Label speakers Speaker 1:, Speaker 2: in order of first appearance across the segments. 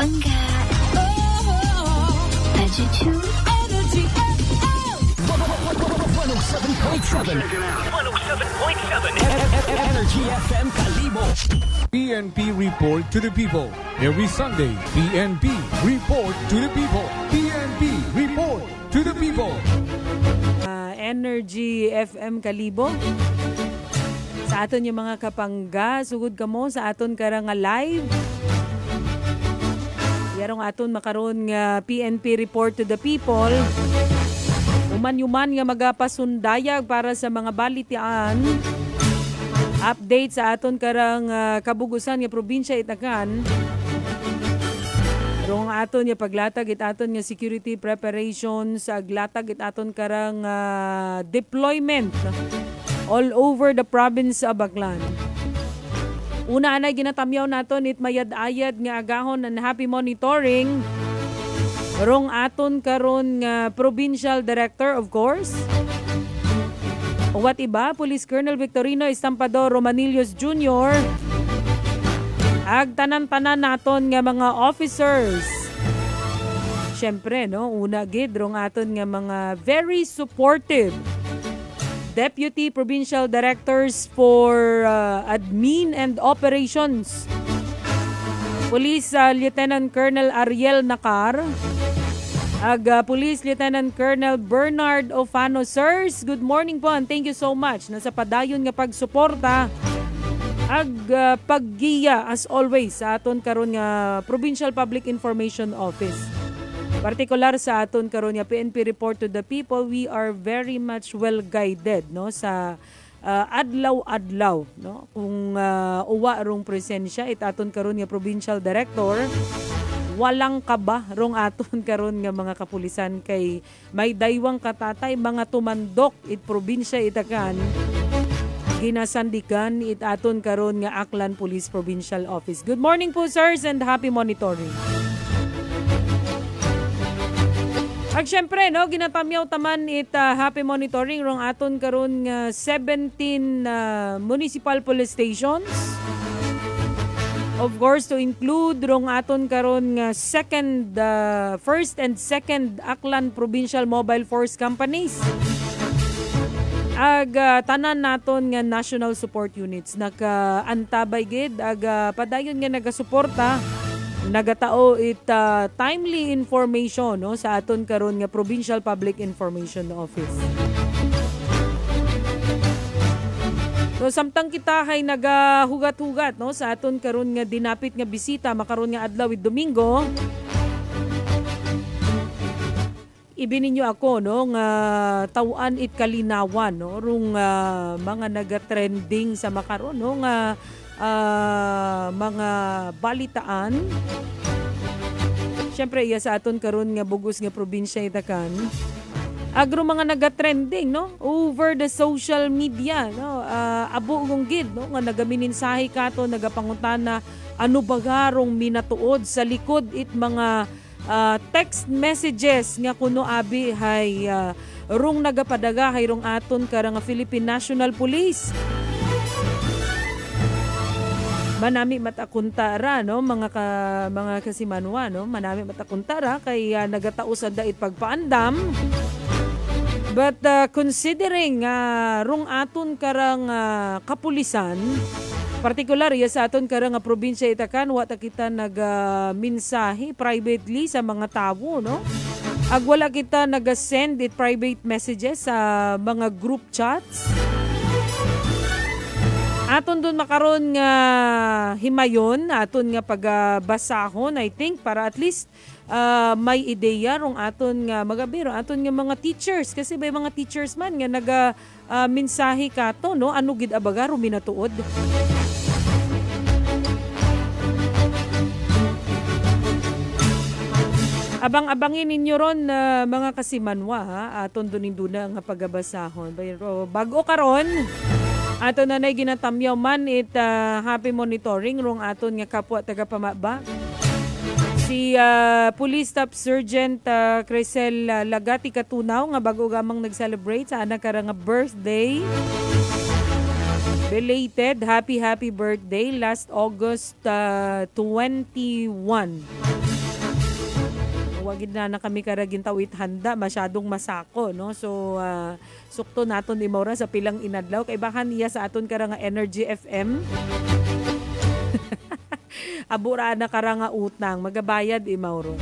Speaker 1: kapangga. Attitude. Energy.
Speaker 2: 107.7 Energy FM Kalibo.
Speaker 3: PNP Report to the People. Every Sunday, PNP Report to the People. PNP Report to the People.
Speaker 4: Energy FM Kalibo. Sa aton yung mga kapangga, sugod ka mo sa aton karang live. Yarong aton makaroon nga PNP Report to the People. Uman-yuman nga magapasundayag para sa mga balitian. Update sa aton karang kabugusan nga probinsya Itagan. Rong aton nga paglatag aton nga security preparations, aglatag aton karang deployment all over the province of Baclan. Una na ginatamyaw naton mayad-ayad nga agahon ng happy monitoring. Rong aton karon nga provincial director of course. What iba, Police Colonel Victorino Estampador Romanillos Jr. Ag tanan-tanan naton nga mga officers. Syempre, no, una gid rong aton nga mga very supportive Deputy Provincial Directors for Admin and Operations. Police Lieutenant Colonel Ariel Nakar. Ag Police Lieutenant Colonel Bernard Ofano. Sirs, good morning po and thank you so much na sa padayon nga pagsuporta ag paggiya as always sa aton karon nga Provincial Public Information Office. Partikular sa aton karon nga PNP Report to the People, we are very much well guided no sa adlaw-adlaw no kung uwa rong presensya aton karon nga Provincial Director. Walang kaba rong aton karon nga mga kapulisan kay may daywang katatay mga tumandok probinsya Itagan. Ginasandikan aton karon nga Aklan Police Provincial Office. Good morning po sirs and happy monitoring. Ag syempre no ginatamyaw taman happy monitoring rong aton karon nga 17 municipal police stations. Of course, to include rong aton karon nga first and second Aklan Provincial Mobile Force Companies. Ag tanan naton nga national support units naka-antabay gid ag padayon nga nagasuporta nagatao timely information no sa aton karon nga Provincial Public Information Office. So samtang kita hay nagahugat-hugat no sa aton karon nga dinapit nga bisita makaron nga adlaw Domingo. Ibininyo ako no nga tawan kalinawan no rung mga naga-trending sa makaron no nga mga balitaan. Syempre iya sa aton karon nga bugos nga probinsya Itagan. Agro mga naga-trending no over the social media no abo gid no nga nagamininsahe kato nagapangutana ano bagarong minatuod sa likod mga text messages nga kuno abi hay rung nagapadaga hay rung aton karang Philippine National Police. Manami matakuntara no mga kasimanwa no manami matakuntara kay nagatao sa dait pagpaandam. But considering rung aton karang kapulisan, partikular sa aton karang probinsya Itagan, wata kita nag-mensahe privately sa mga tao, no? Ag wala kita nag-send private messages sa mga group chats. Aton dun makaron nga himayon, aton nga pagbasahon, I think, para at least may ideya rong aton nga magabiro aton nga mga teachers kasi may mga teachers man nga mensahe kato no ano gid abaga ro minatuod. Abang-abangin ninyo ron mga kasimanwa aton duninduna nga pagabasahon. Pero bago karon aton na ginatamyaw man happy monitoring rong aton nga kapwa taga Pamaba. Si Police Staff Sergeant Crisel Lagati Katunaw nga bago gamang nag-celebrate sa anak karang birthday. belated happy birthday last August 21. Wagid na kami karagin tawit handa, masyadong masako, no? So, sukto naton ni Maura sa pilang inadlaw. Kay bahan niya sa aton karanga Energy FM. Abura na karanga utang. Magabayad, Mauro.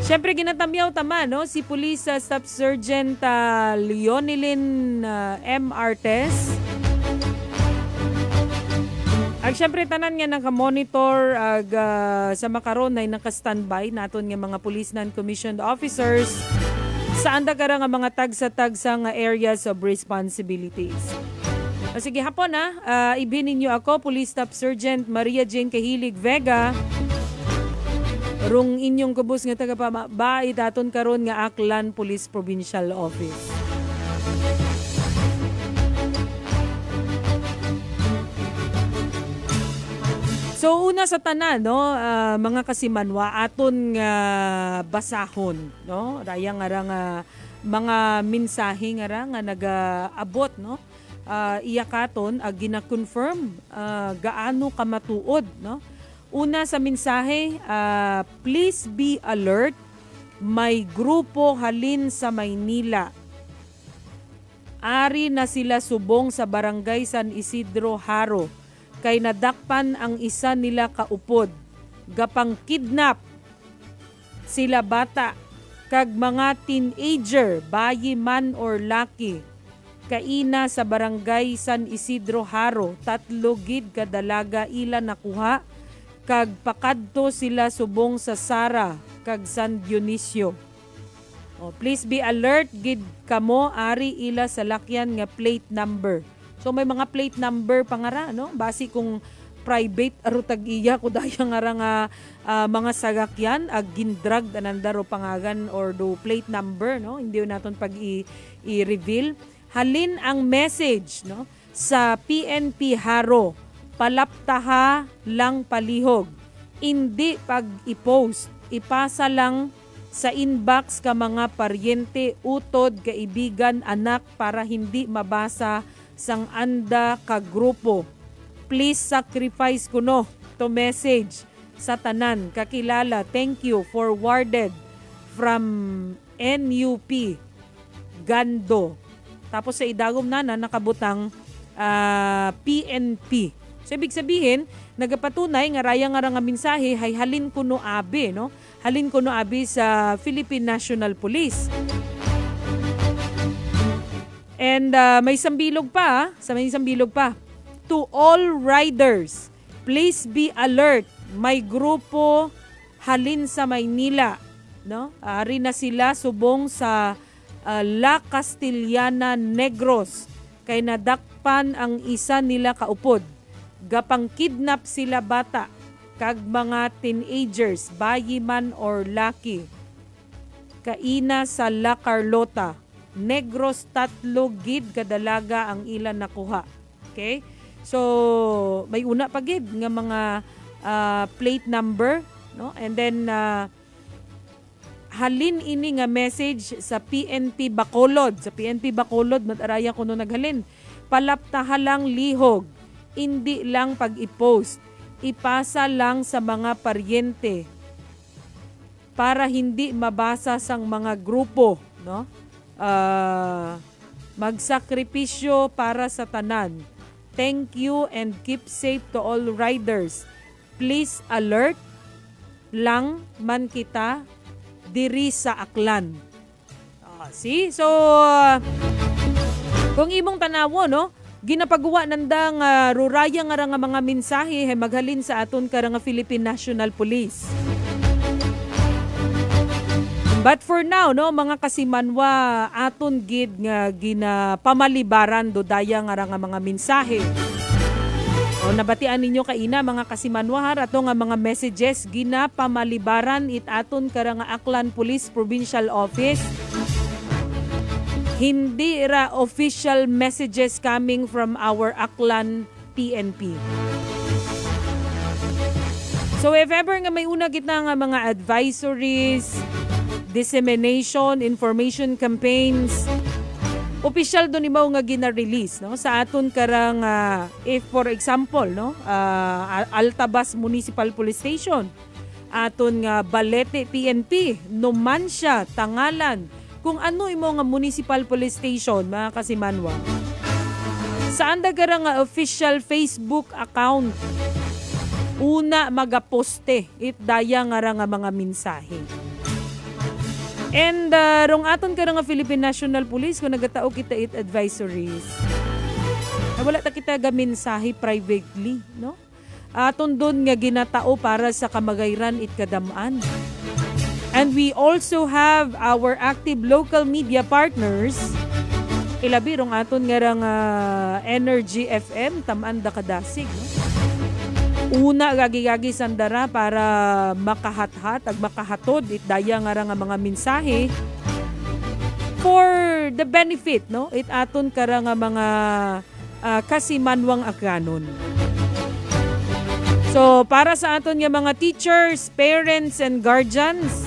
Speaker 4: Siyempre, ginatamyaw tama, no? Si Police Staff Sergeant Leonilyn M. Artes. Ag syempre tanan nga naka-monitor sa makaron ay naka-standby naton nga mga police non-commissioned officers sa anda kara nga mga tagsa-tagsa nga areas of responsibilities. Sige hapon ibinin niyo ako, Police Staff Sergeant Maria Jane Cahilig Vega. Rung inyong kubos nga taga-pamaba itaton karon nga Aklan Police Provincial Office. So una sa tanan, no, mga kasimanwa aton nga basahon, no, raya nga mga mensahe nga nagaabot, no, iyakaton gina-confirm gaano ka matuod, no. Una sa mensahe, please be alert, may grupo halin sa Maynila. Ari na sila subong sa Barangay San Isidro Haro. Kay nadakpan ang isa nila kaupod. Gapang kidnap sila bata kag mga teenager, bayi man or laki. Kaina sa Barangay San Isidro Haro, 3 gid kadalaga ila nakuha kag pakadto sila subong sa Sara kag San Dionisio. Please be alert gid kamo ari ila sa lakyan nga plate number. So may mga plate number pangara, no? Basi kung private arutag iya kudaya nga mga sagakyan gindrag anandaro pangagan or do plate number, no? Hindi naton pag i-reveal. Halin ang message, no, sa PNP Haro, palaptaha lang palihog. Hindi pag i-post, ipasa lang sa inbox ka mga paryente, utod, kaibigan, anak para hindi mabasa sang anda ka grupo. Please sacrifice kuno to message sa tanan kakilala. Thank you, forwarded from NUP Gando. Tapos sa idagom na nakabutang PNP. So ibig sabihin, nagapatunay nga raya nga mensahe hay halin kuno abi, no? Halin kuno abi sa Philippine National Police. And may sambilog pa, To all riders, please be alert. May grupo halin sa Maynila, no? Ari na sila subong sa La Castellana Negros. Kay nadakpan ang isa nila kaupod. Gapang kidnap sila bata kag mga teenagers, bayi man or laki. Kaina sa La Carlota. Negros 3 gid kadalaga ang ilan nakuha. Okay? So, may una pa gid nga mga plate number, no? And then halin ini nga message sa PNP Bacolod. Sa PNP Bacolod mataraya kuno naghalin. Palaptaha lang lihog. Hindi lang pag i-post. Ipasa lang sa mga paryente para hindi mabasa sang mga grupo, no? Magsakripisyo para sa tanan. Thank you and keep safe to all riders. Please alert lang man kita diri sa Aklan. See? So, kung imong tanawo, no? Ginapagawa nandang ruraya nga mga mensahe hay maghalin sa aton karang Philippine National Police. But for now, no, mga kasimanwa, aton gid nga ginapamalibaran do daya nga mga mensahe. O nabatian ninyo kaina mga kasimanwa har ato nga mga messages ginapamalibaran it aton karang Aklan Police Provincial Office. Hindi ra official messages coming from our Aklan PNP. So if ever nga may una gitna nga mga advisories, dissemination, information campaigns, Official doon imaw nga gina-release no sa aton karang if for example no Altabas Municipal Police Station, aton nga Balete PNP, Numancia, Tangalan, kung ano imo nga municipal police station mga kasimanwa. Saan da nga official Facebook account una magaposte it daya nga mga mensahe. And rong aton ka nga Philippine National Police kung nagatao kita it advisories. Wala ta kita ga mensahe privately, no? Aton doon nga ginatao para sa kamagayran it kadamaan. And we also have our active local media partners. Ilabi rong aton nga Energy FM tamaan da kadasig, no? Una gagi-gagi sandara para makahathat ag makahatod it daya nga mga mensahe for the benefit no it aton kara nga mga kasimanwang aganon. So para sa aton nga mga teachers, parents and guardians,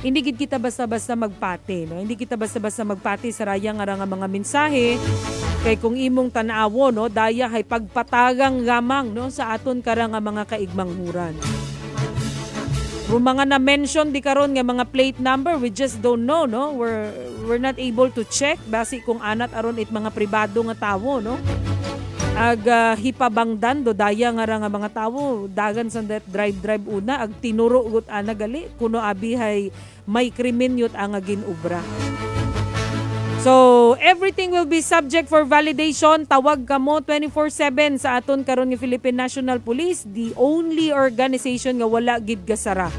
Speaker 4: hindi gid kita basta-basta magpati no, hindi kita basta-basta magpati sa raya nga mga mensahe. Kay kung imong tanawo no daya hay pagpatagang gamang no sa aton karang mga kaigmanghuran. Kung mga na-mention di karon nga mga plate number, we just don't know no. We're not able to check basi kung anat aron it mga pribado nga tawo no. Ag hipabangdan do daya nga mga tawo dagan sa drive una ag tinuro gut ana gali kuno abi hay may krimen yut ang ginubra. So, everything will be subject for validation. Tawag kamo 24/7 sa aton karon nga Philippine National Police, the only organization nga wala gid gasara.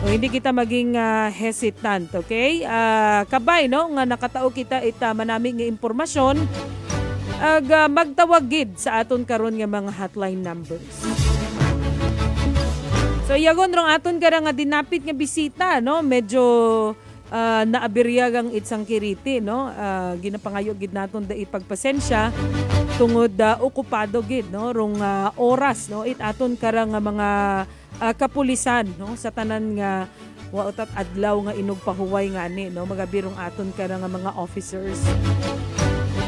Speaker 4: O, hindi kita maging hesitant, okay? Kabay no nga nakatao kita ita manami nga impormasyon ag magtawag gid sa aton karon nga mga hotline numbers. So, iyagon rong aton nga dinapit nga bisita, no? Medyo naabiryagang itsang kiriti no ginapangayo gid naton da ipagpasensya tungod okupado gid no rong oras no it aton karang mga kapulisan no sa tanan nga wa utat adlaw nga inugpahuway ngani no magabirong aton karang mga officers.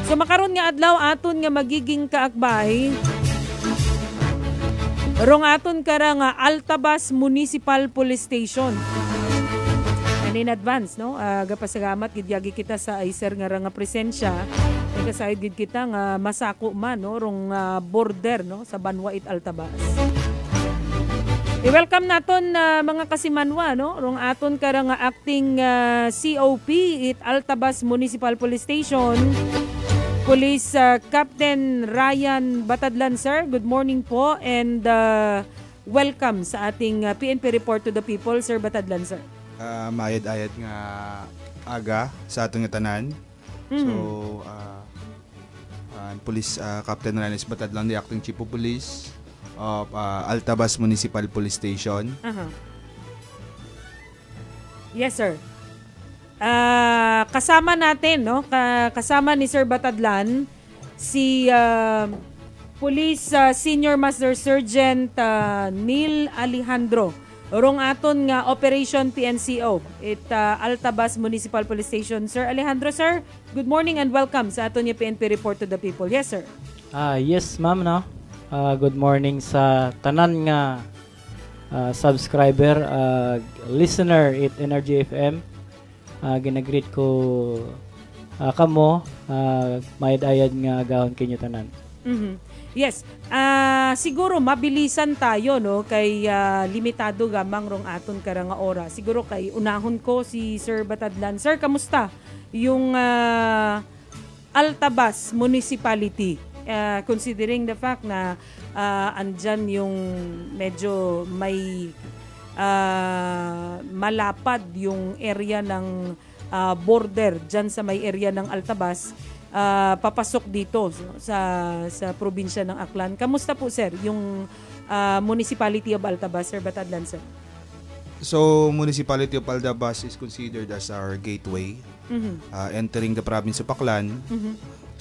Speaker 4: So makaron nga adlaw aton nga magiging kaakbay rong aton karang Altabas Municipal Police Station. In advance no gapasalamat gid yagi kita sa iser nga presensya kasayod gid kita nga masako man no rong border no sa Banwait Altabas. I-welcome naton mga kasimanwa no rong aton karang acting COP it Altabas Municipal Police Station, Police Captain Ryan Batadlan sir. Good morning po and welcome sa ating PNP Report to the People sir Batadlan sir.
Speaker 5: Mayad-ayad nga aga sa atong tanan. So Police Captain Ranis Batadlan, the acting Chief of Police of Altabas Municipal Police Station.
Speaker 4: Yes sir. Kasama natin no, kasama ni Sir Batadlan si Police Senior Master Sergeant Neil Alejandro. Rong aton nga Operation PNCO it Altabas Municipal Police Station. Sir Alejandro sir, good morning and welcome sa aton nga PNP Report to the People. Yes sir.
Speaker 6: Yes ma'am no. Good morning sa tanan nga subscriber, listener it Energy FM. Ginagreet ko kamo mayad-ayad nga gahon kinyo tanan.
Speaker 4: Yes. Siguro mabilisan tayo no kay limitado gamang rong aton karang oras. Siguro kay unahon ko si Sir Batadlan. Sir, kamusta yung Altabas Municipality? Considering the fact na andyan yung medyo may malapad yung area ng border dyan sa may area ng Altabas. Papasok dito sa probinsya ng Aklan. Kamusta po sir yung Municipality of Altabas, Sir Batadlan sir?
Speaker 5: So Municipality of Altabas is considered as our gateway entering the province of Aklan.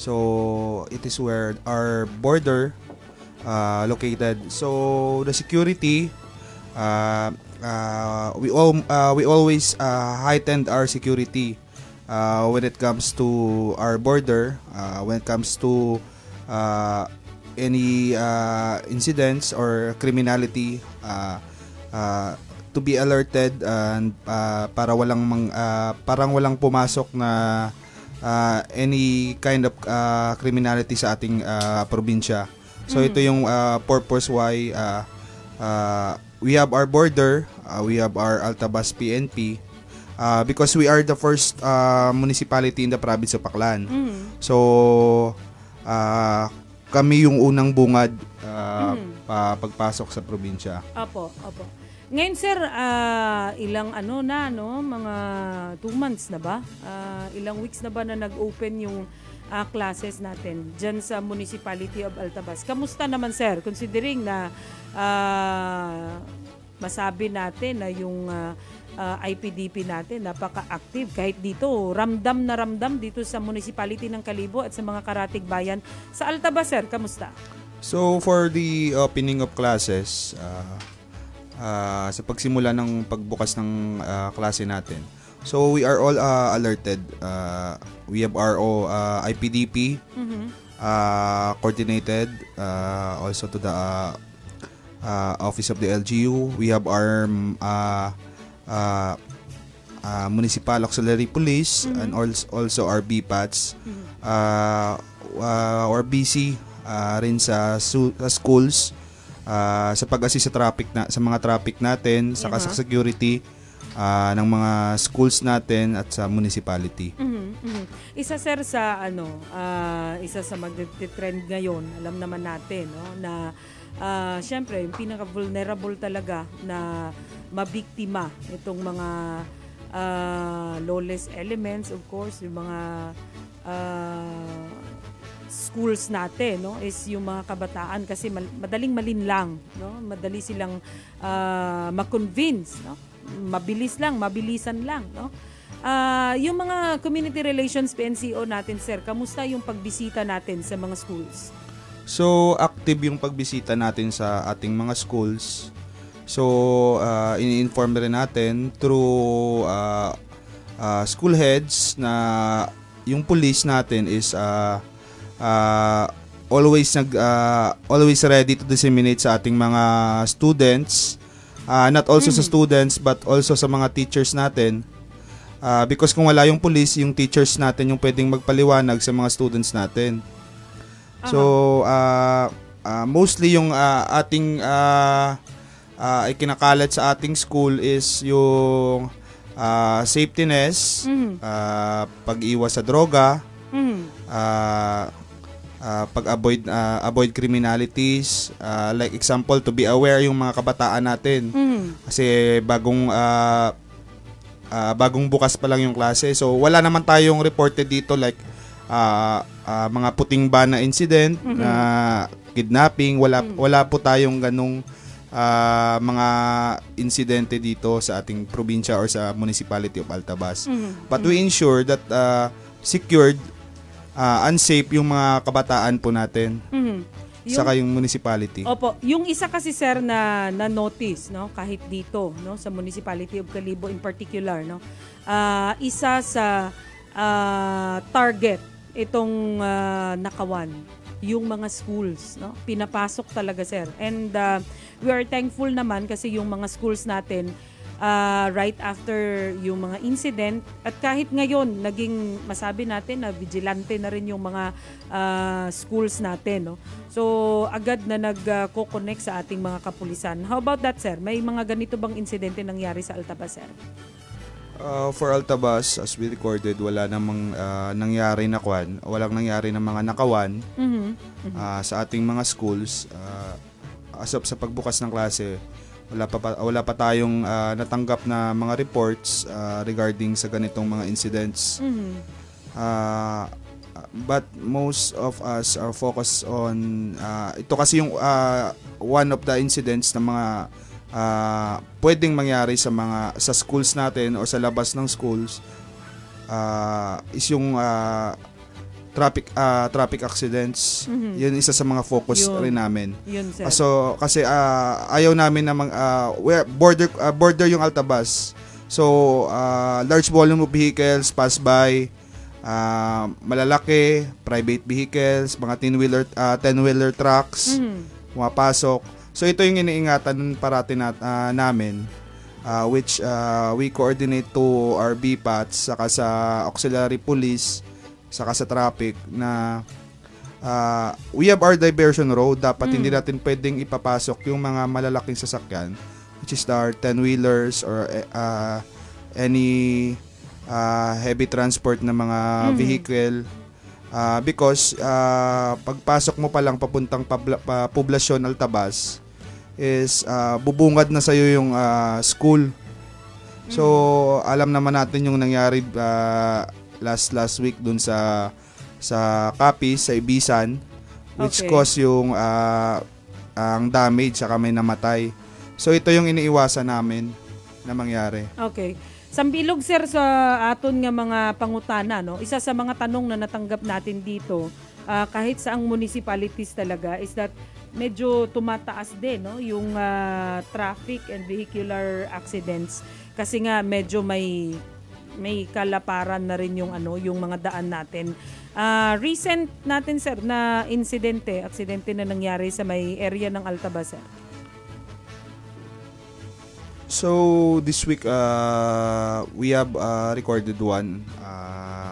Speaker 5: So it is where our border located. So the security we always heightened our security when it comes to our border, when it comes to any incidents or criminality, to be alerted and para parang walang pumasok na any kind of criminality sa ating probinsya. So ito yung purpose why we have our border, we have our Altabas PNP, because we are the first municipality in the province of Aklan. So kami yung unang bungad pagpasok sa probinsya.
Speaker 4: Opo. Ngayon sir, ilang mga 2 months na ba? Ilang weeks na ba na nag-open yung classes natin dyan sa Municipality of Altabas? Kamusta naman sir, considering na masabi natin na yung IPDP natin napaka-active kahit dito, ramdam na ramdam dito sa Municipality ng Kalibo at sa mga karatig bayan sa Altabas sir, kamusta?
Speaker 5: So for the opening of classes, sa pagsimula ng pagbukas ng klase natin, so we are all alerted. We have our IPDP coordinated also to the office of the LGU. We have our municipal auxiliary police and also our BPATs, or BC rin sa schools, sa pag-assist sa mga traffic natin, sa security ng mga schools natin at sa municipality.
Speaker 4: Isa sir sa isa sa magte-trend ngayon, alam naman natin na syempre yung pinaka-vulnerable talaga na mabiktima itong mga lawless elements, of course, yung mga schools natin, is yung mga kabataan kasi madaling malinlang, madali silang ma-convince, mabilisan lang, yung mga community relations PNCO natin sir, kamusta yung pagbisita natin sa mga schools?
Speaker 5: So active yung pagbisita natin sa ating mga schools. So ini-inform rin natin through school heads na yung police natin is always ready to disseminate sa ating mga students, not also sa students but also sa mga teachers natin, because kung wala yung police, yung teachers natin yung pwedeng magpaliwanag sa mga students natin. So mostly yung ating ikinakalat sa ating school is yung safetyness, pag-iwas sa droga, avoid criminalities, like example, to be aware yung mga kabataan natin, kasi bagong bukas pa lang yung klase, so wala naman tayong reported dito like mga puting bana incident, kidnapping, wala po tayong ganung mga insidente dito sa ating probinsya or sa Municipality of Altabas. But we ensure that secured, unsafe yung mga kabataan po natin. Saka yung municipality.
Speaker 4: Opo, yung isa kasi sir na notice, kahit dito, sa Municipality of Kalibo in particular, isa sa target itong nakawan, yung mga schools, pinapasok talaga sir. And we are thankful naman kasi yung mga schools natin, right after yung mga incident, at kahit ngayon naging masabi natin na vigilante na rin yung mga schools natin, so agad na nagko-connect sa ating mga kapulisan. How about that sir? May mga ganito bang insidente nangyari sa Altabas sir?
Speaker 5: For Altabas, as we recorded, wala namang nangyari na walang nangyari na mga nakawan sa ating mga schools. As of sa pagbukas ng klase, wala pa tayong natanggap na mga reports regarding sa ganitong mga incidents. But most of us are focused on ito kasi yung one of the incidents na mga pwedeng mangyari sa schools natin o sa labas ng schools, is yung traffic accidents. Yun isa sa mga focus rin namin.
Speaker 4: Yun,
Speaker 5: so kasi ayaw namin na border yung Altabas. So, large volume of vehicles pass by, malalaki, private vehicles, mga 10-wheeler trucks, pumapasok. So, ito yung iniingatan parati namin, which we coordinate to our BPATs, saka sa auxiliary police, saka sa traffic na we have our diversion road. Dapat hindi natin pwedeng ipapasok yung mga malalaking sasakyan, which is our 10-wheelers or any heavy transport na mga vehicle, because pagpasok mo pa lang papuntang poblasyon Altabas is bubungad na sa'yo yung school. So alam naman natin yung nangyari last week dun sa Capiz, sa Ibisan, which caused yung ang damage, saka may namatay. So ito yung iniiwasan namin na mangyari.
Speaker 4: Okay. Sambilog sir sa aton nga mga pangutana, no? Isa sa mga tanong na natanggap natin dito, kahit saang municipalities talaga, is that medyo tumataas din, no, yung traffic and vehicular accidents, kasi nga medyo may kalaparan na rin yung yung mga daan natin. Recent natin sir na aksidente na nangyari sa may area ng Altabas, sir.
Speaker 5: So this week we have recorded one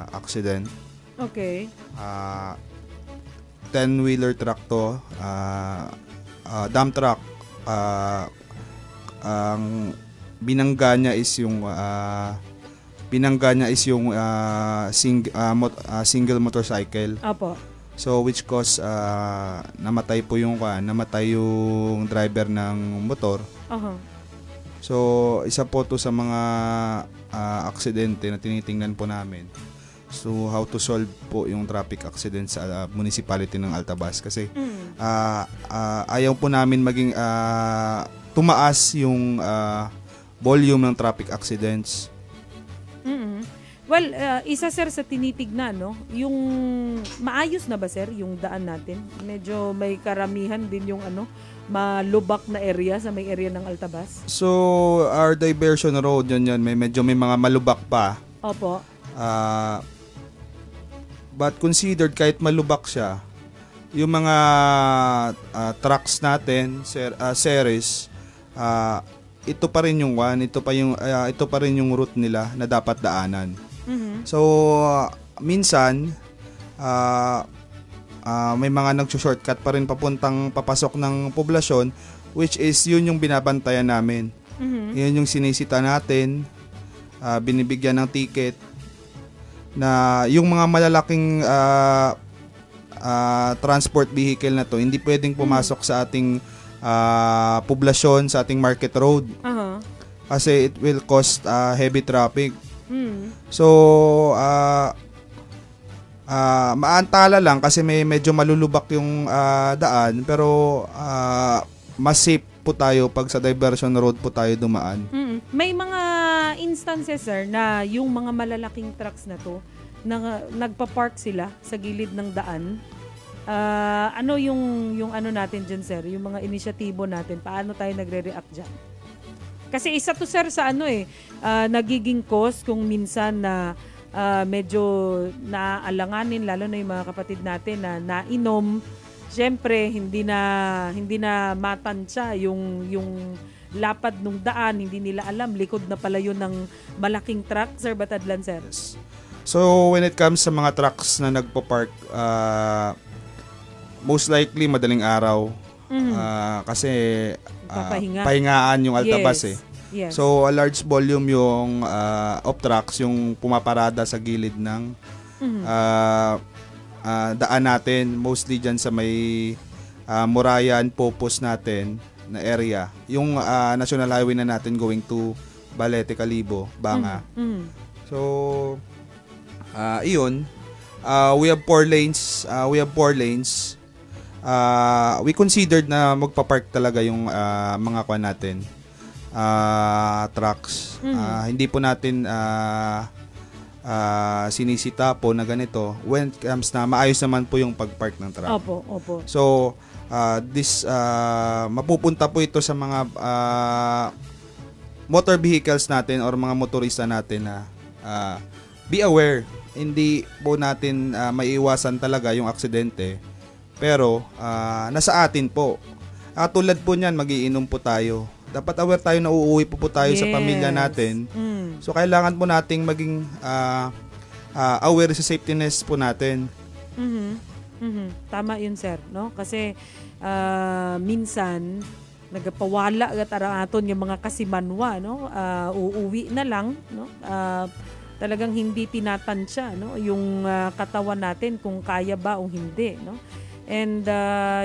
Speaker 5: accident.
Speaker 4: Okay.
Speaker 5: 10-wheeler truck to, dump truck. Ang binangga niya is yung single motorcycle.
Speaker 4: Apo.
Speaker 5: So which cause namatay yung driver ng motor. So isa po to sa mga aksidente na tinitingnan po namin. So how to solve po yung traffic accident sa municipality ng Altabas, kasi ayaw po namin maging tumaas yung volume ng traffic accidents.
Speaker 4: Well, isa sir sa tinitignan, no, yung maayos na ba sir yung daan natin? Medyo may karamihan din yung malubak na area sa may area ng Altabas.
Speaker 5: So our diversion road yun medyo may mga malubak pa.
Speaker 4: Opo.
Speaker 5: But considered kahit malubak siya, yung mga trucks natin, series, ito pa rin yung ito pa rin yung route nila na dapat daanan. So minsan may mga nagso-shortcut pa rin papasok ng poblasyon, which is yun yung binabantayan namin. Yun yung sinisita natin, binibigyan ng ticket na yung mga malalaking transport vehicle na to hindi pwedeng pumasok sa ating poblasyon, sa ating market road. Kasi it will cause heavy traffic. So maantala lang kasi medyo malulubak yung daan, pero mas safe po tayo pag sa diversion road po tayo dumaan.
Speaker 4: May mga instances sir na yung mga malalaking trucks na to nagpa-park sila sa gilid ng daan. Ano yung natin dyan sir, yung mga inisyatibo natin, paano tayo nagre-react dyan? Kasi isa to sir sa nagiging cause kung minsan na medyo naaalanganin, lalo na yung mga kapatid natin na nainom. Siyempre hindi na matansya yung lapad ng daan, hindi nila alam likod na pala yun ng malaking truck, sir Batadlan, sir.
Speaker 5: Yes. So when it comes sa mga trucks na nagpo-park, most likely madaling araw, kasi pahingaan yung Altabas.
Speaker 4: Yes.
Speaker 5: So a large volume yung of trucks yung pumaparada sa gilid ng daan natin, mostly dyan sa may Morayan, Popos natin na area. Yung national highway na natin going to Balete, Calibo, Banga. So iyon, we have 4 lanes. We considered na magpa-park talaga yung mga kwan natin, trucks. Hindi po natin sinisita po na ganito when it comes na maayos naman po yung pag-park ng truck.
Speaker 4: Opo.
Speaker 5: So mapupunta po ito sa mga motor vehicles natin or mga motorista natin na be aware. Hindi po natin maiiwasan talaga yung aksidente. Pero nasa atin po. Tulad po niyan, magiinom po tayo. Dapat aware tayo na uuwi po tayo sa pamilya natin. So kailangan po nating maging aware sa safetyness po natin.
Speaker 4: Tama yun, sir, no? Kasi minsan nagpawala aton yung mga kasimanwa, no? Uuwi na lang, no? Talagang hindi tinatansya, no? Yung katawan natin kung kaya ba o hindi, no? And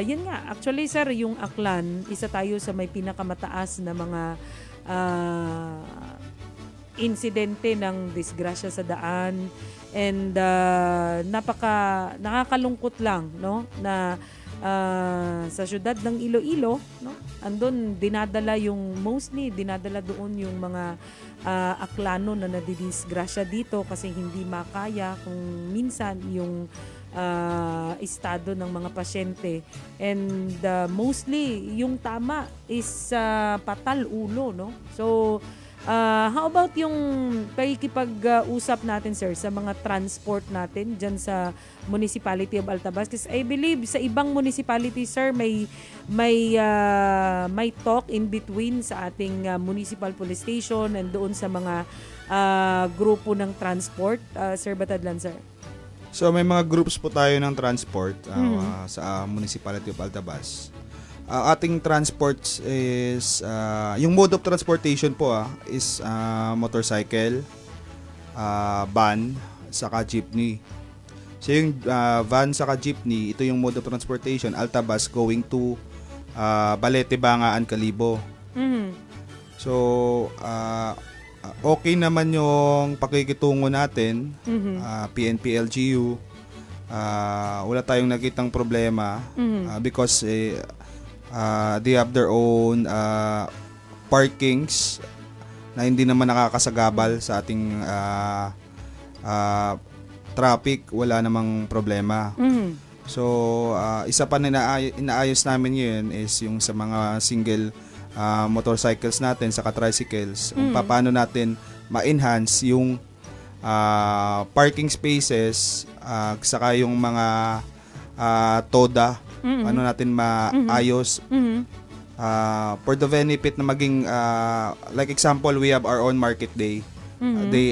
Speaker 4: yun nga, actually sir, yung Aklan, isa tayo sa may pinakamataas na mga insidente ng disgrasya sa daan. And nakakalungkot lang, no, na sa syudad ng Iloilo, no, andun mostly dinadala doon yung mga Aklano na nadidisgrasya dito kasi hindi makaya kung minsan yung estado ng mga pasyente. And mostly yung tama is patal ulo, no. So how about yung pakikipag-usap natin, sir, sa mga transport natin dyan sa Municipality of Altabas? Kasi I believe sa ibang municipality, sir, may talk in between sa ating municipal police station and doon sa mga grupo ng transport. Sir Batadlan, sir.
Speaker 5: So may mga groups po tayo ng transport sa Municipality of Altabas. Ating transports is yung mode of transportation po is motorcycle, van, saka jeepney. So yung van saka jeepney, ito yung mode of transportation, Altabas going to Balete, Bangaan, Kalibo. So okay naman yung pakikitungo natin, PNP LGU. Wala tayong nakitang problema because they have their own parkings na hindi naman nakakasagabal sa ating traffic. Wala namang problema. So isa pa na inaayos namin yun is yung sa mga single motorcycles natin saka tricycles, kung paano natin ma-enhance yung parking spaces saka yung mga TODA, ano natin maayos for the benefit na maging like example, we have our own market day.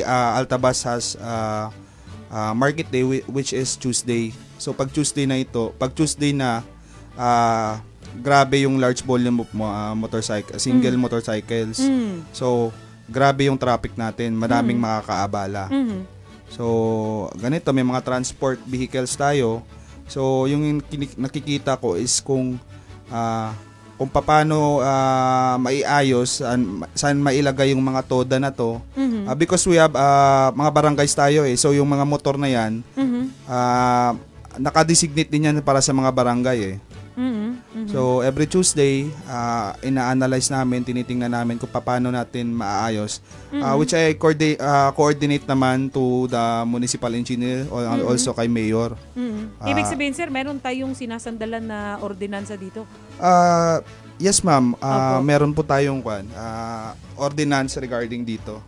Speaker 5: Altabas has market day which is Tuesday. So pag Tuesday na grabe yung large volume of single motorcycles. So grabe yung traffic natin, maraming makakaabala. So ganito, may mga transport vehicles tayo. So yung nakikita ko is kung paano maiayos, saan mailagay yung mga TODA na to. Because we have mga barangays tayo so yung mga motor na yan nakadesignate din yan para sa mga barangay So every Tuesday ina-analyze namin, tinitingnan namin kung paano natin maaayos, which I coordinate naman to the municipal engineer also kay mayor.
Speaker 4: Ibig sabihin, sir, meron tayong sinasandalan na ordinansa dito?
Speaker 5: Yes ma'am, meron po tayong ordinance regarding dito.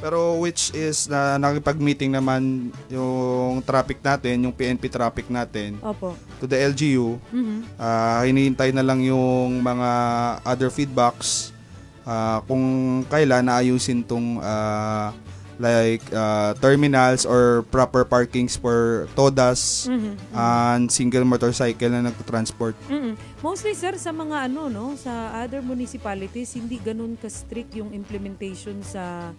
Speaker 5: Pero which is nakipag-meeting naman yung traffic natin, yung PNP traffic natin to the LGU. Hinihintay na lang yung mga other feedbacks kung kailan naayusin tong terminals or proper parkings for TODAs and single motorcycle na nagtransport.
Speaker 4: Mostly, sir, sa mga sa other municipalities, hindi ganun ka-strict yung implementation sa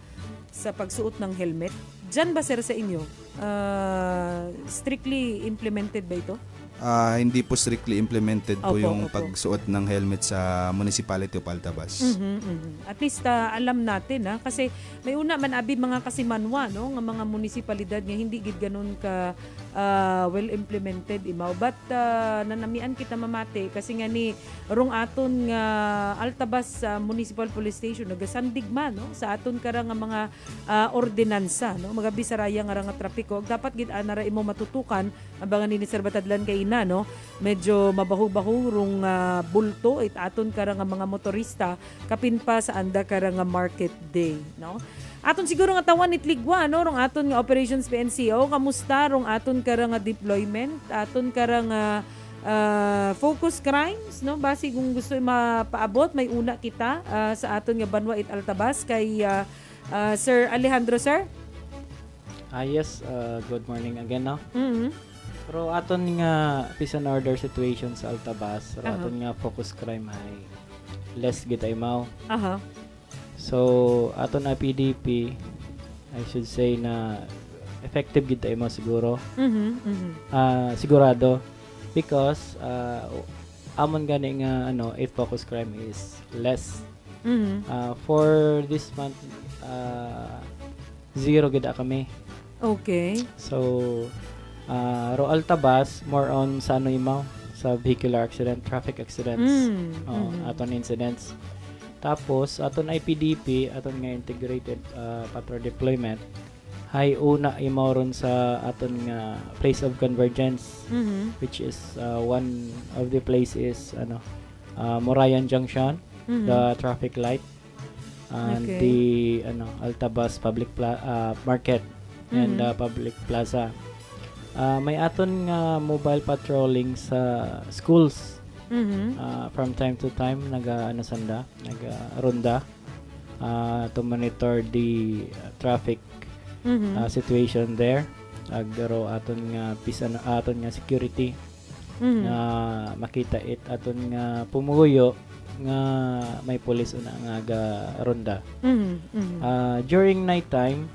Speaker 4: pagsuot ng helmet. Diyan ba, sir, sa inyo? Strictly implemented ba ito?
Speaker 5: Hindi po strictly implemented po yung pagsuot ng helmet sa Municipality of Altabas.
Speaker 4: At least alam natin kasi may una man abi mga kasimanwa nga mga munisipalidad nga hindi gid ganun ka well implemented imaw, but nanamian kita mamati kasi nga ni rong aton nga Altabas Municipal Police Station nagasandigma sa aton kara nga mga ordinansa mga bisaraya nga nga trapiko dapat gid anara imo matutukan abangan ni Sir Batadlan kay makina, no? Medyo mabaho-baho rong bulto it aton kara nga mga motorista kapin pa sa anda kara nga market day, no? Aton siguro nga tawan itligwa, no, rong aton nga operations PNCO, kamusta rong aton kara nga deployment, aton kara nga focus crimes, no? Basi kung gusto mapaabot, may una kita sa aton nga Banwa it Altabas kay Sir Alejandro, sir.
Speaker 6: Yes, good morning again, no?
Speaker 4: Mhm.
Speaker 6: Pero aton nga peace and order situation sa Altabas, aton nga focus crime ay less gid ay mao.
Speaker 4: Aha.
Speaker 6: So aton na PDP, I should say na effective gid ay mao siguro. Sigurado because amon gani nga if focus crime is less. For this month zero gid kami.
Speaker 4: Okay.
Speaker 6: So Ro Altabas, more on sa imaw, sa vehicular accident, traffic accidents, aton incidents. Tapos, aton IPDP, aton nga integrated patrol deployment, hay una imaw ron sa aton nga place of convergence, which is one of the place is Morayan Junction, the traffic light, and the Altabas public market and public plaza. May aton nga mobile patrolling sa schools. From time to time naga ronda to monitor the traffic situation there. Agdaro aton nga aton nga security na makita it aton nga pumuyo nga may police una nga ronda. During night time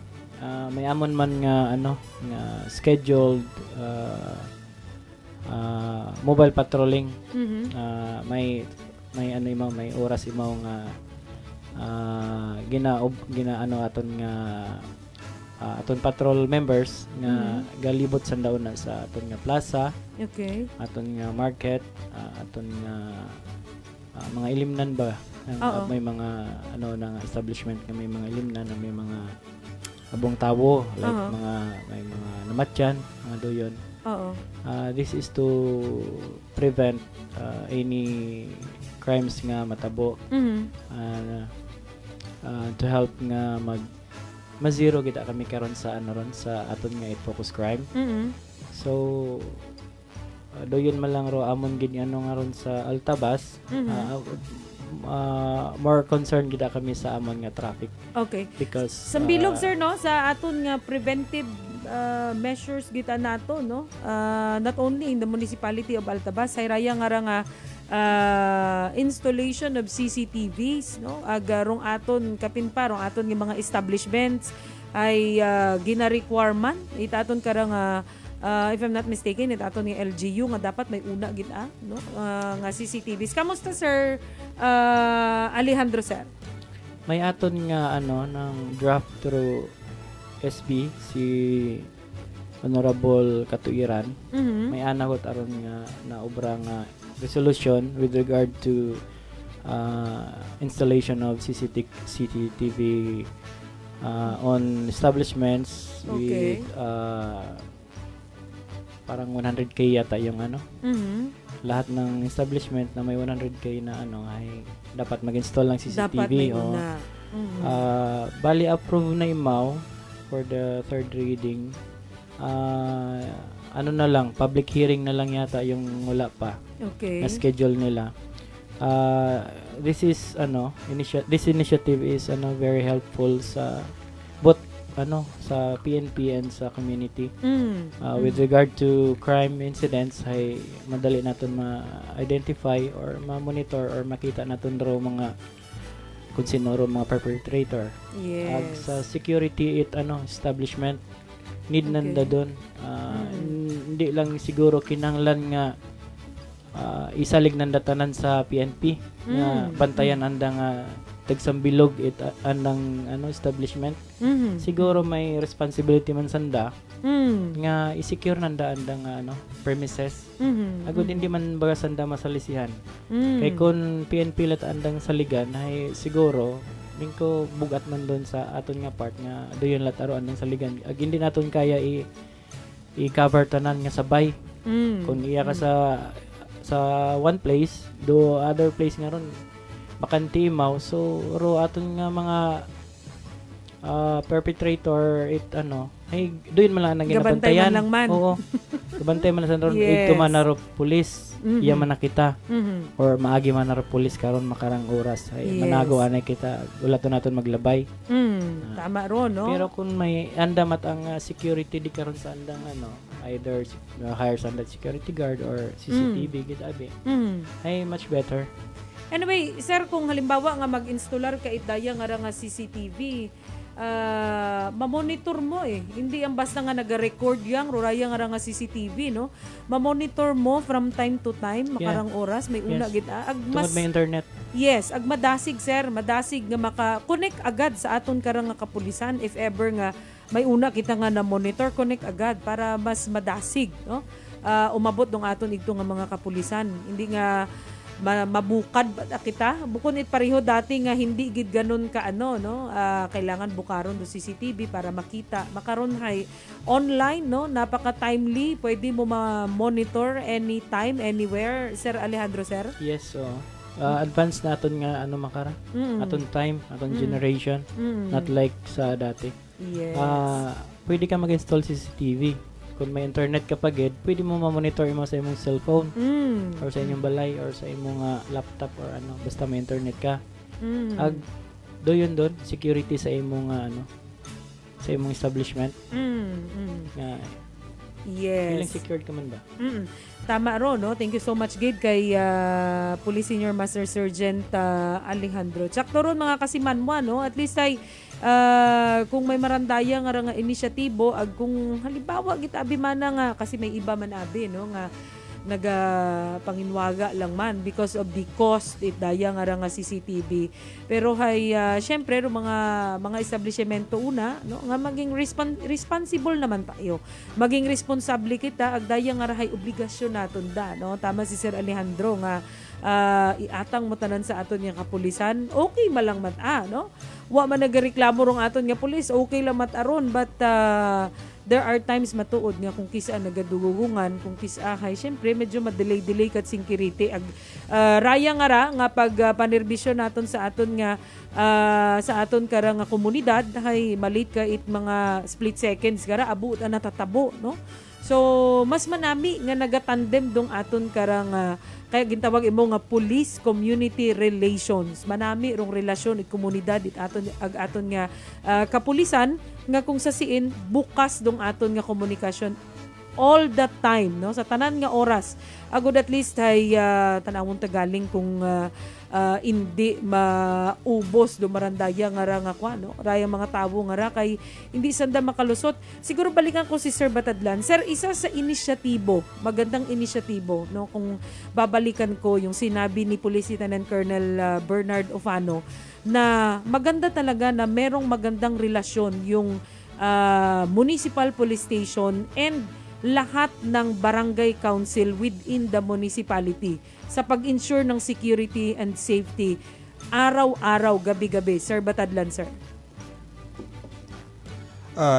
Speaker 6: may amon man nga nga scheduled mobile patrolling. May may oras imaw nga aton nga aton patrol members nga galibot sandaon na sa aton nga plaza.
Speaker 4: Okay.
Speaker 6: Aton nga market, aton nga mga ilimnan ba? May mga nga establishment nga may mga ilimnan na may mga abong tawo like may mga namatyan, mga doyon. This is to prevent any crimes nga matabo, to help nga ma-zero kita kami karon sa ron sa aton nga focus crime. So doyon man lang ro amon gid nga ron sa Altabas. More concerned gid kami sa amon nga traffic. Okay. Because
Speaker 4: sambilog sir, no, sa aton nga preventive measures kita nato, no, not only in the municipality of Altabas, say raya nga installation of CCTVs, no, agarong aton kapin pa rong aton nga mga establishments ay gina-requirement itaton karang if I'm not mistaken, it aton ni LGU nga dapat may una gid no, nga CCTVs. Kamusta sir Alejandro, sir?
Speaker 6: May aton nga ng draft through SB si Honorable Katuiran. May anagot aron nga na obra nga resolution with regard to installation of CCTV on establishments with parang 100k yata yung lahat ng establishment na may 100k na ay dapat mag-install ng CCTV.
Speaker 4: Dapat may una.
Speaker 6: Bali approve na imaw for the third reading. Na lang, public hearing na lang yata yung wala pa.
Speaker 4: Okay.
Speaker 6: Na schedule nila. This is this initiative is very helpful sa both sa PNP and sa community. With regard to crime incidents, ay madali natin ma-identify or ma-monitor or makita natin raw mga kung sino raw mga perpetrator.
Speaker 4: Yes.
Speaker 6: Sa security establishment need nanda doon. Hindi lang siguro kinanglan nga isalig nanda tanan sa PNP nga bantayan anda nga tagsambilog andang establishment. Siguro may responsibility man sanda nga i-secure nanda andang premises. Agud hindi man baga sanda masalisihan. Kay kun PNP lat andang saligan ay siguro mingko bugat man doon sa aton nga part nga doyon lat aro andang saligan. Ag hindi naton kaya i-cover tanan nga sabay. Kung iya ka sa one place, do other place nga ron bakanti imaw, so ro aton nga mga perpetrator ay doon man lang nang
Speaker 4: Gabantay
Speaker 6: ginabantayan.
Speaker 4: man lang man.
Speaker 6: Oo. Gabantay man lang sa ron.
Speaker 4: Yes.
Speaker 6: Ito man na ro pulis. Iya man nakita.
Speaker 4: Mhm.
Speaker 6: Or maagi man na ro pulis karon makarang oras. Ay
Speaker 4: Yes.
Speaker 6: manago anay kita. Wala to naton maglabay.
Speaker 4: Tama ron, no?
Speaker 6: Pero kung may andam at ang security di karon sa andang either hire sa security guard or CCTV gid abi. Ay much better.
Speaker 4: Anyway, sir, kung halimbawa nga mag-installar ka itaya nga ra nga CCTV, mamonitor mo Hindi ang basta nga nag-record yang ruraya nga ra nga CCTV, no? Mamonitor mo from time to time, makarang oras, may una gid
Speaker 6: Tungod may internet.
Speaker 4: Yes, ag madasig, sir, madasig nga maka-connect agad sa aton karang nga kapulisan if ever nga may una kita nga na monitor, connect agad para mas madasig, no? Umabot dong aton igto nga mga kapulisan. Hindi nga mabukad ba kita bukod it pareho dati nga hindi gid ganun ka no, kailangan bukaron do CCTV para makita makaron hay online, no, napaka timely, pwede mo ma-monitor anytime anywhere, Sir Alejandro, sir.
Speaker 6: Yes, so advanced naton nga makara aton time, aton generation, not like sa dati.
Speaker 4: Yes.
Speaker 6: Pwede ka mag-install CCTV. Kung may internet ka pagid, pwede mo ma-monitor mo sa imong cellphone or sa inyong balay or sa imong laptop or basta may internet ka. Ag doon security sa imong sa imong establishment.
Speaker 4: Yes.
Speaker 6: Feeling secured ka man ba?
Speaker 4: Tama ro, no? Thank you so much, Gid, kay Police Senior Master Sergeant Alejandro. Tsakto ron mga kasimanwa, no? At least ay kung may marandaya nga inisyatibo, ag kung halimbawa kita abimana nga, kasi may iba man abi, no? Nga panginwaga lang man because of the cost daya nga CCTV. Pero hay syempre mga establishmento una, no, nga maging responsible naman tayo. Maging responsable kita ag daya nga hay obligasyon naton da, no. Tama si Sir Alejandro nga iatang mo tanan sa aton nga kapulisan. Okay malang mata, no. Wa man nagareklamo rong aton nga pulis, okay lang mataron, but there are times matuod nga kung kisa nagadugugungan, kung kisa hay syempre medyo madelay kat security ag raya nga pag panerbisyo naton sa aton nga sa aton kara nga komunidad hay malit ka it mga split seconds kara abo na natatabo, no. So mas manami nga nagatandem dong aton karang kaya gintawag imo nga police community relations. Manami rong relasyon it komunidad it aton nga kapulisan nga kung sa siin bukas dong aton nga komunikasyon all the time, no, sa tanan nga oras. Agud at least hay tanawon tagaling kung hindi maubos do marandaya nga ra nga no, raya mga tawo nga ra kay hindi sanda makalusot. Siguro balikan ko si Sir Batadlan. Sir, isa sa inisyatibo, magandang inisyatibo, no, kung babalikan ko yung sinabi ni Police Lieutenant Colonel Bernard Ofano na maganda talaga na merong magandang relasyon yung municipal police station and lahat ng barangay council within the municipality sa pag-ensure ng security and safety araw-araw, gabi-gabi. Sir Batadlan, sir.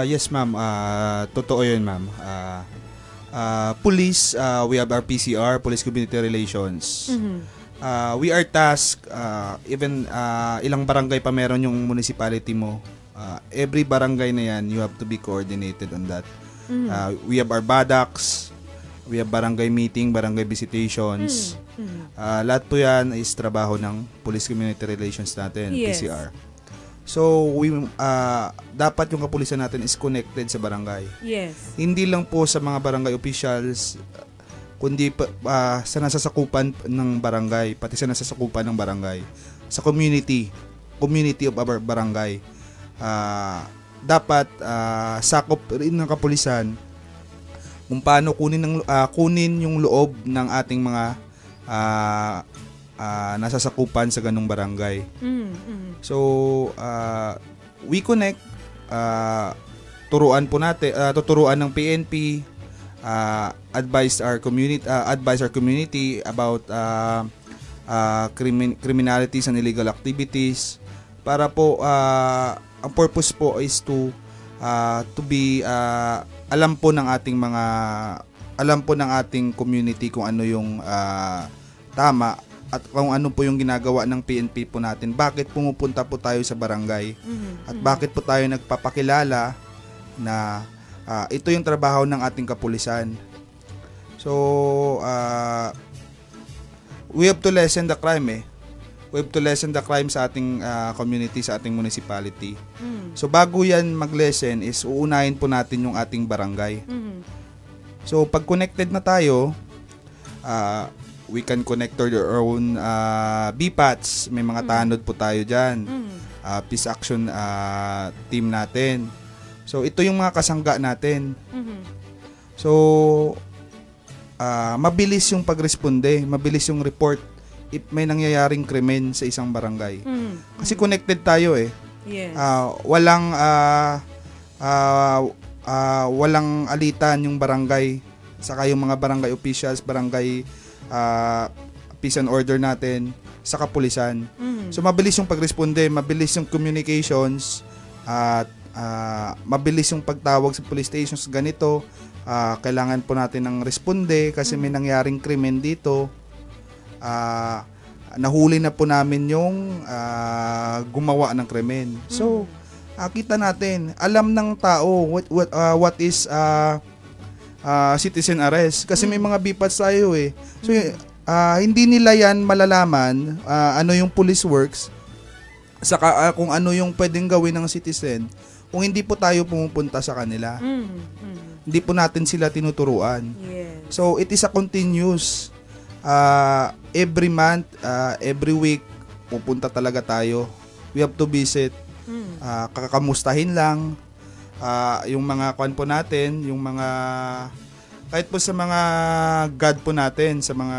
Speaker 5: Yes, ma'am. Totoo yun, ma'am. Police, we have our PCR, Police Community Relations. We are tasked, even ilang barangay pa meron yung municipality mo. Every barangay na yan, you have to be coordinated on that. We have our BADACs, we have barangay meeting, barangay visitations. Lahat po yan is trabaho ng Police Community Relations natin,
Speaker 4: yes.
Speaker 5: PCR. So, dapat yung kapulisan natin is connected sa barangay.
Speaker 4: Yes.
Speaker 5: Hindi lang po sa mga barangay officials, kundi sa nasasakupan ng barangay, pati sa nasasakupan ng barangay. Sa community of our barangay. Dapat sakop rin ng kapulisan kung paano kunin yung loob ng ating mga nasasakupan sa ganung barangay. So we connect, tuturuan ng PNP, advise our community about criminalities and illegal activities para po ang purpose po is to be alam po ng ating mga alam po ng ating community kung ano yung tama at kung ano po yung ginagawa ng PNP po natin. Bakit pumupunta po tayo sa barangay? At bakit po tayo nagpapakilala na ito yung trabaho ng ating kapulisan. So, we have to lessen the crime We have to lessen the crime sa ating community, sa ating municipality. So, bago yan mag-lessen is uunahin po natin yung ating barangay. So, pag connected na tayo, we can connect to your own BPATs. May mga tanod po tayo dyan. Peace Action team natin. So, ito yung mga kasangga natin. So, mabilis yung pagresponde, mabilis yung report if may nangyayaring krimen sa isang barangay. Kasi connected tayo
Speaker 4: Yes.
Speaker 5: Walang alitan yung barangay, saka yung mga barangay officials, barangay peace and order natin, sa kapulisan. So mabilis yung pagresponde, mabilis yung communications, at mabilis yung pagtawag sa police stations. Ganito, kailangan po natin ng responde kasi may nangyaring krimen dito. Nahuli na po namin yung gumawa ng krimen. So kita natin, alam ng tao what is citizen arrest kasi may mga BPATs tayo So hindi nila yan malalaman ano yung police works, saka kung ano yung pwedeng gawin ng citizen kung hindi po tayo pumupunta sa kanila. Hindi po natin sila tinuturuan.
Speaker 4: Yes.
Speaker 5: So it is a continuous every month, every week pupunta talaga tayo. We have to visit, kakamustahin lang yung mga kwan po natin, yung mga kahit po sa mga God po natin, sa mga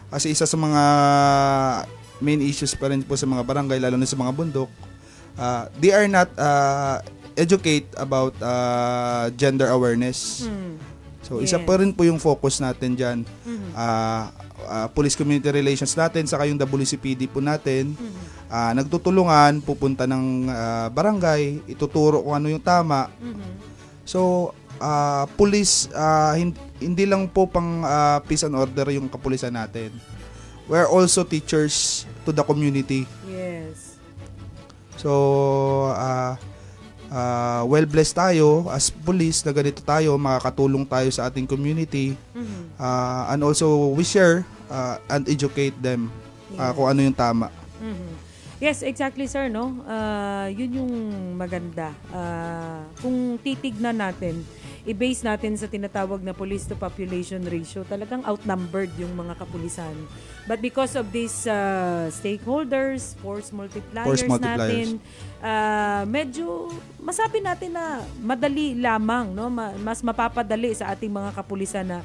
Speaker 5: kasi isa sa mga main issues pa rin po sa mga barangay, lalo na sa mga bundok, they are not educate about gender awareness. So isa pa rin po yung focus natin dyan. Police community relations natin, saka yung WCPD po natin, nagtutulungan, pupunta ng barangay, ituturo kung ano yung tama. So police, hindi lang po pang peace and order yung kapulisan natin. We're also teachers to the community.
Speaker 4: Yes.
Speaker 5: So well blessed tayo as police na ganito tayo, makakatulong tayo sa ating community. And also we share and educate them kung ano yung tama.
Speaker 4: Yes, exactly sir, no? Yun yung maganda. Kung titignan natin, i-base natin sa tinatawag na police to population ratio, talagang outnumbered yung mga kapulisan. But because of these stakeholders, force multipliers natin, medyo masabi natin na madali lamang, no? Mas mapapadali sa ating mga kapulisan na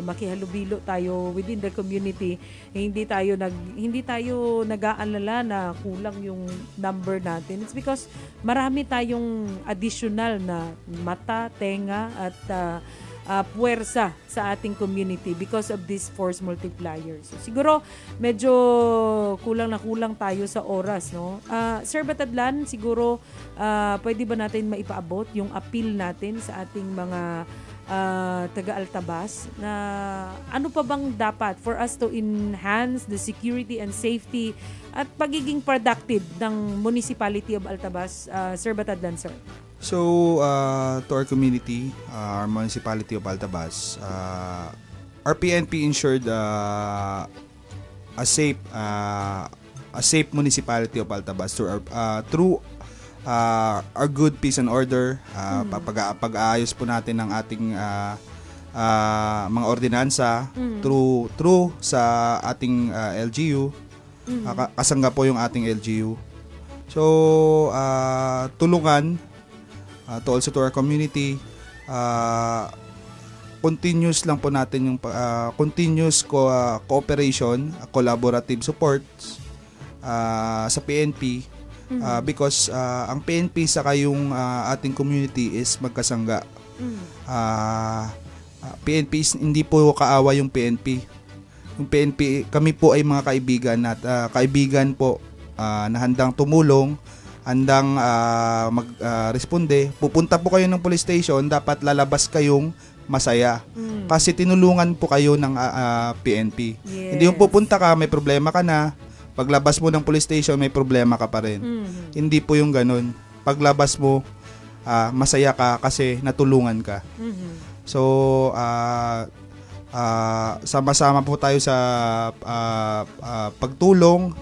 Speaker 4: makihalubilo tayo within the community. Hindi tayo nag-aalala na kulang yung number natin. It's because marami tayong additional na mata, tenga at puwersa sa ating community because of this force multipliers. So, siguro medyo kulang tayo sa oras, no? Sir Batadlan, siguro pwede ba natin maipaabot yung appeal natin sa ating mga taga-Altabas na ano pa bang dapat for us to enhance the security and safety at pagiging productive ng Municipality of Altabas, Sir Batadlan, sir?
Speaker 5: So, to our community, our Municipality of Altabas, our PNP ensured a safe Municipality of Altabas through our good peace and order, pag-aayos po natin ng ating mga ordinansa through sa ating LGU, kasangga po yung ating LGU. So, tulungan to our community, continuous lang po natin yung continuous cooperation, collaborative supports sa PNP, because ang PNP saka yung ating community is magkasangga. PNP is, hindi po kaawa yung PNP. Yung PNP, kami po ay mga kaibigan at kaibigan po na handang tumulong handang mag-responde, pupunta po kayo ng police station, dapat lalabas kayong masaya. Kasi tinulungan po kayo ng PNP.
Speaker 4: Yes.
Speaker 5: Hindi yung pupunta ka, may problema ka na, paglabas mo ng police station, may problema ka pa rin. Hindi po yung ganun. Paglabas mo, masaya ka kasi natulungan ka. So, sama-sama po tayo sa pagtulong,